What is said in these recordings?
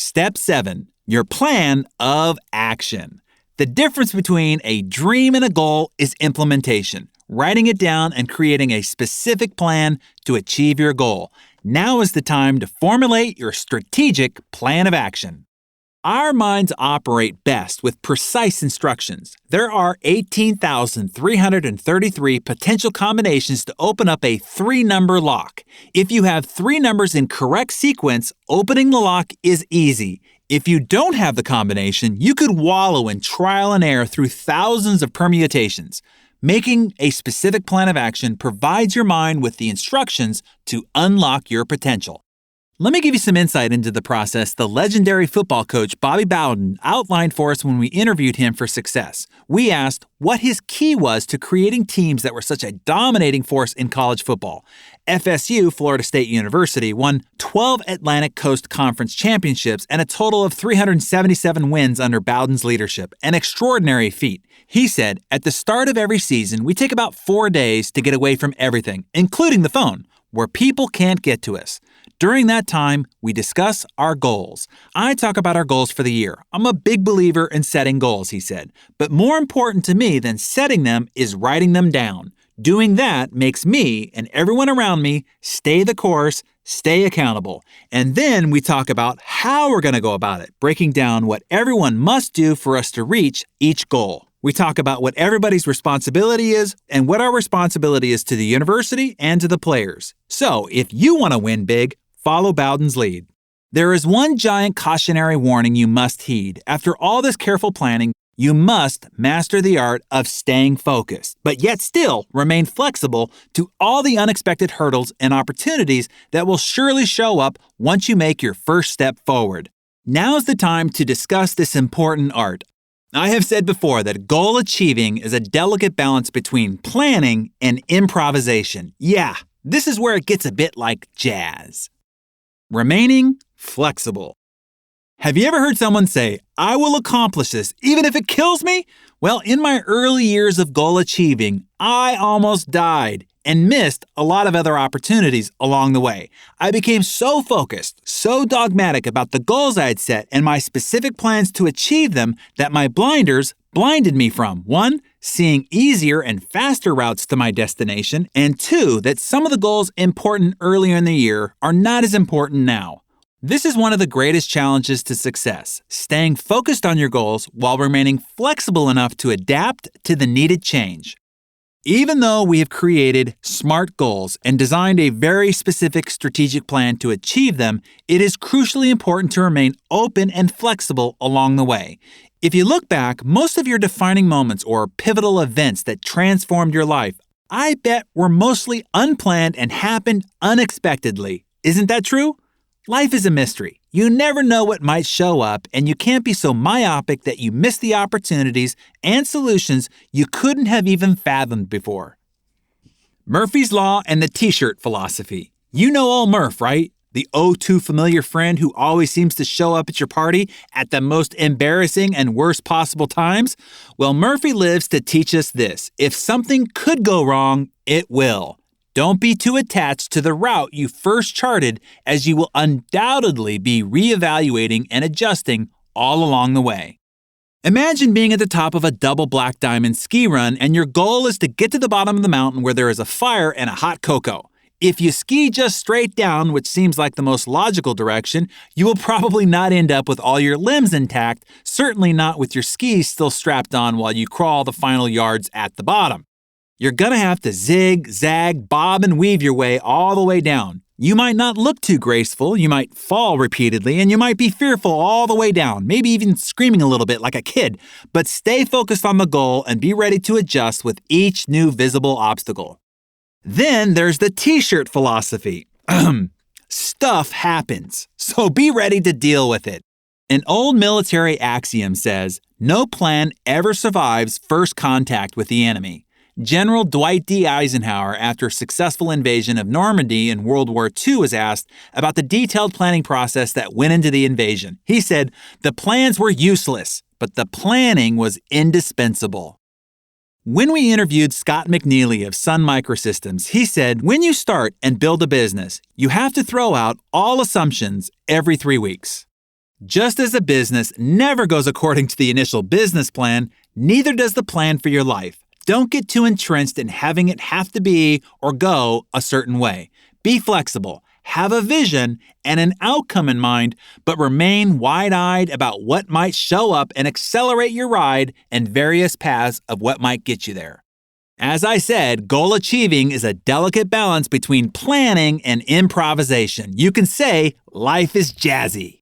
Step 7. Your plan of action. The difference between a dream and a goal is implementation, writing it down and creating a specific plan to achieve your goal. Now is the time to formulate your strategic plan of action. Our minds operate best with precise instructions. There are 18,333 potential combinations to open up a 3-number lock. If you have 3 numbers in correct sequence, opening the lock is easy. If you don't have the combination, you could wallow in trial and error through thousands of permutations. Making a specific plan of action provides your mind with the instructions to unlock your potential. Let me give you some insight into the process the legendary football coach Bobby Bowden outlined for us when we interviewed him for Success. We asked what his key was to creating teams that were such a dominating force in college football. FSU, Florida State University, won 12 Atlantic Coast Conference championships and a total of 377 wins under Bowden's leadership, an extraordinary feat. He said, at the start of every season, we take about 4 days to get away from everything, including the phone, where people can't get to us. During that time, we discuss our goals. I talk about our goals for the year. I'm a big believer in setting goals, he said. But more important to me than setting them is writing them down. Doing that makes me and everyone around me stay the course, stay accountable. And then we talk about how we're going to go about it, breaking down what everyone must do for us to reach each goal. We talk about what everybody's responsibility is and what our responsibility is to the university and to the players. So if you want to win big, follow Bowden's lead. There is one giant cautionary warning you must heed. After all this careful planning, you must master the art of staying focused, but yet still remain flexible to all the unexpected hurdles and opportunities that will surely show up once you make your first step forward. Now's the time to discuss this important art. I have said before that goal achieving is a delicate balance between planning and improvisation. Yeah, this is where it gets a bit like jazz. Remaining flexible. Have you ever heard someone say, I will accomplish this even if it kills me? Well, in my early years of goal achieving, I almost died and missed a lot of other opportunities along the way. I became so focused, so dogmatic about the goals I had set and my specific plans to achieve them that my blinders blinded me from 1, seeing easier and faster routes to my destination, and 2, that some of the goals important earlier in the year are not as important now. This is one of the greatest challenges to success, staying focused on your goals while remaining flexible enough to adapt to the needed change. Even though we have created SMART goals and designed a very specific strategic plan to achieve them, it is crucially important to remain open and flexible along the way. If you look back, most of your defining moments or pivotal events that transformed your life, I bet were mostly unplanned and happened unexpectedly. Isn't that true? Life is a mystery. You never know what might show up, and you can't be so myopic that you miss the opportunities and solutions you couldn't have even fathomed before. Murphy's Law and the T-shirt philosophy. You know old Murph, right? The too familiar friend who always seems to show up at your party at the most embarrassing and worst possible times? Well, Murphy lives to teach us this. If something could go wrong, it will. Don't be too attached to the route you first charted, as you will undoubtedly be reevaluating and adjusting all along the way. Imagine being at the top of a double black diamond ski run and your goal is to get to the bottom of the mountain where there is a fire and a hot cocoa. If you ski just straight down, which seems like the most logical direction, you will probably not end up with all your limbs intact, certainly not with your skis still strapped on while you crawl the final yards at the bottom. You're gonna have to zig, zag, bob, and weave your way all the way down. You might not look too graceful, you might fall repeatedly, and you might be fearful all the way down, maybe even screaming a little bit like a kid. But stay focused on the goal and be ready to adjust with each new visible obstacle. Then there's the T-shirt philosophy. Stuff happens, so be ready to deal with it. An old military axiom says, no plan ever survives first contact with the enemy. General Dwight D. Eisenhower, after a successful invasion of Normandy in World War II, was asked about the detailed planning process that went into the invasion. He said, the plans were useless, but the planning was indispensable. When we interviewed Scott McNeely of Sun Microsystems, he said, when you start and build a business, you have to throw out all assumptions every 3 weeks. Just as a business never goes according to the initial business plan, neither does the plan for your life. Don't get too entrenched in having it have to be or go a certain way. Be flexible, have a vision and an outcome in mind, but remain wide-eyed about what might show up and accelerate your ride and various paths of what might get you there. As I said, goal achieving is a delicate balance between planning and improvisation. You can say life is jazzy.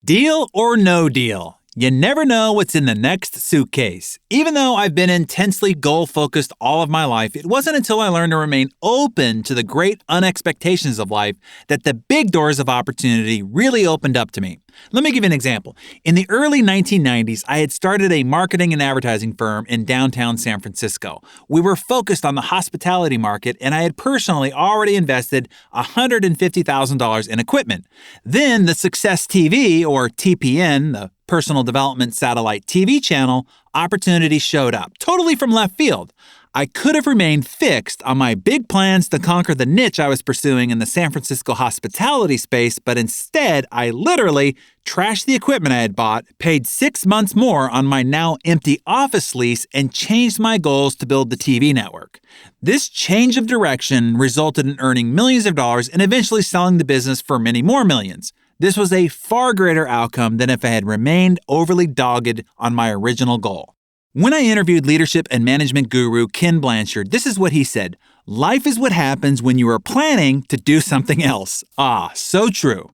Deal or no deal? You never know what's in the next suitcase. Even though I've been intensely goal-focused all of my life, it wasn't until I learned to remain open to the great unexpectations of life that the big doors of opportunity really opened up to me. Let me give you an example. In the early 1990s, I had started a marketing and advertising firm in downtown San Francisco. We were focused on the hospitality market, and I had personally already invested $150,000 in equipment. Then the Success TV, or TPN, the Personal Development Satellite TV channel, opportunity showed up, totally from left field. I could have remained fixed on my big plans to conquer the niche I was pursuing in the San Francisco hospitality space, but instead, I literally trashed the equipment I had bought, paid 6 months more on my now empty office lease, and changed my goals to build the TV network. This change of direction resulted in earning millions of dollars and eventually selling the business for many more millions. This was a far greater outcome than if I had remained overly dogged on my original goal. When I interviewed leadership and management guru Ken Blanchard, this is what he said: "Life is what happens when you are planning to do something else." Ah, so true.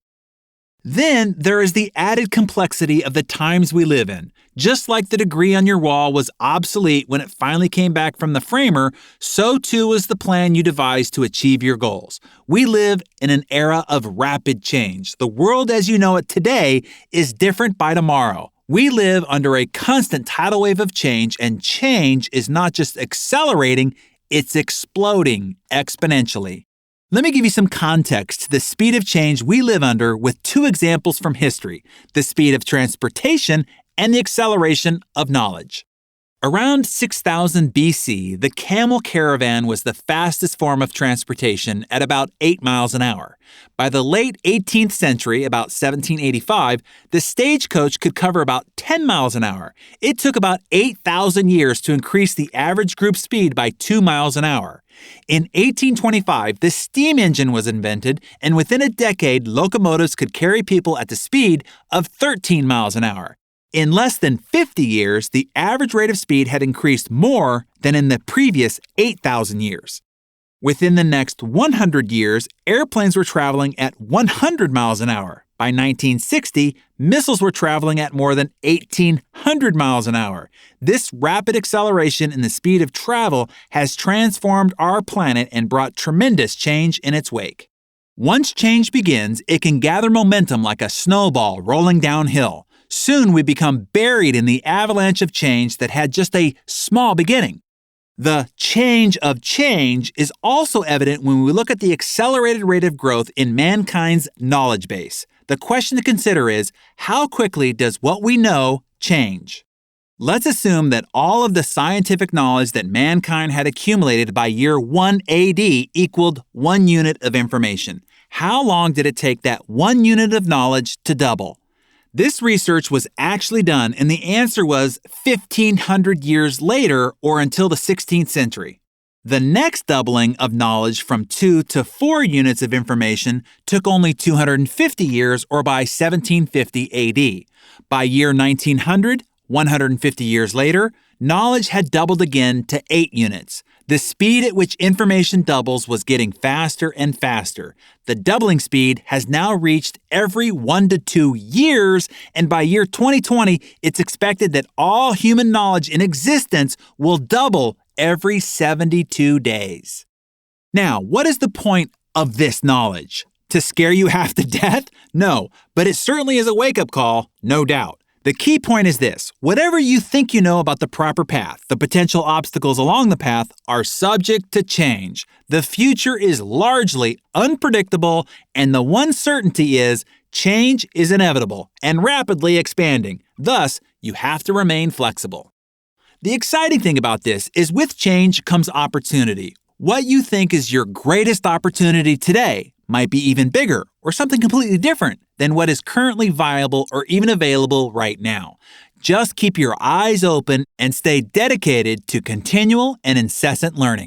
Then there is the added complexity of the times we live in. Just like the degree on your wall was obsolete when it finally came back from the framer, so too is the plan you devised to achieve your goals. We live in an era of rapid change. The world as you know it today is different by tomorrow. We live under a constant tidal wave of change, and change is not just accelerating, it's exploding exponentially. Let me give you some context to the speed of change we live under with 2 examples from history: the speed of transportation and the acceleration of knowledge. Around 6000 BC, the camel caravan was the fastest form of transportation at about 8 miles an hour. By the late 18th century, about 1785, the stagecoach could cover about 10 miles an hour. It took about 8,000 years to increase the average group speed by 2 miles an hour. In 1825, the steam engine was invented, and within a decade, locomotives could carry people at the speed of 13 miles an hour. In less than 50 years, the average rate of speed had increased more than in the previous 8,000 years. Within the next 100 years, airplanes were traveling at 100 miles an hour. By 1960, missiles were traveling at more than 1,800 miles an hour. This rapid acceleration in the speed of travel has transformed our planet and brought tremendous change in its wake. Once change begins, it can gather momentum like a snowball rolling downhill. Soon we become buried in the avalanche of change that had just a small beginning. The change of change is also evident when we look at the accelerated rate of growth in mankind's knowledge base. The question to consider is, how quickly does what we know change? Let's assume that all of the scientific knowledge that mankind had accumulated by year 1 AD equaled 1 unit of information. How long did it take that 1 unit of knowledge to double? This research was actually done, and the answer was 1,500 years later, or until the 16th century. The next doubling of knowledge from 2 to 4 units of information took only 250 years, or by 1750 AD. By year 1900, 150 years later, knowledge had doubled again to 8 units. The speed at which information doubles was getting faster and faster. The doubling speed has now reached every 1 to 2 years, and by year 2020, it's expected that all human knowledge in existence will double every 72 days. Now, what is the point of this knowledge? To scare you half to death? No, but it certainly is a wake-up call, no doubt. The key point is this: whatever you think you know about the proper path, the potential obstacles along the path are subject to change. The future is largely unpredictable, and the one certainty is change is inevitable and rapidly expanding. Thus, you have to remain flexible. The exciting thing about this is with change comes opportunity. What you think is your greatest opportunity today might be even bigger or something completely different than what is currently viable or even available right now. Just keep your eyes open and stay dedicated to continual and incessant learning.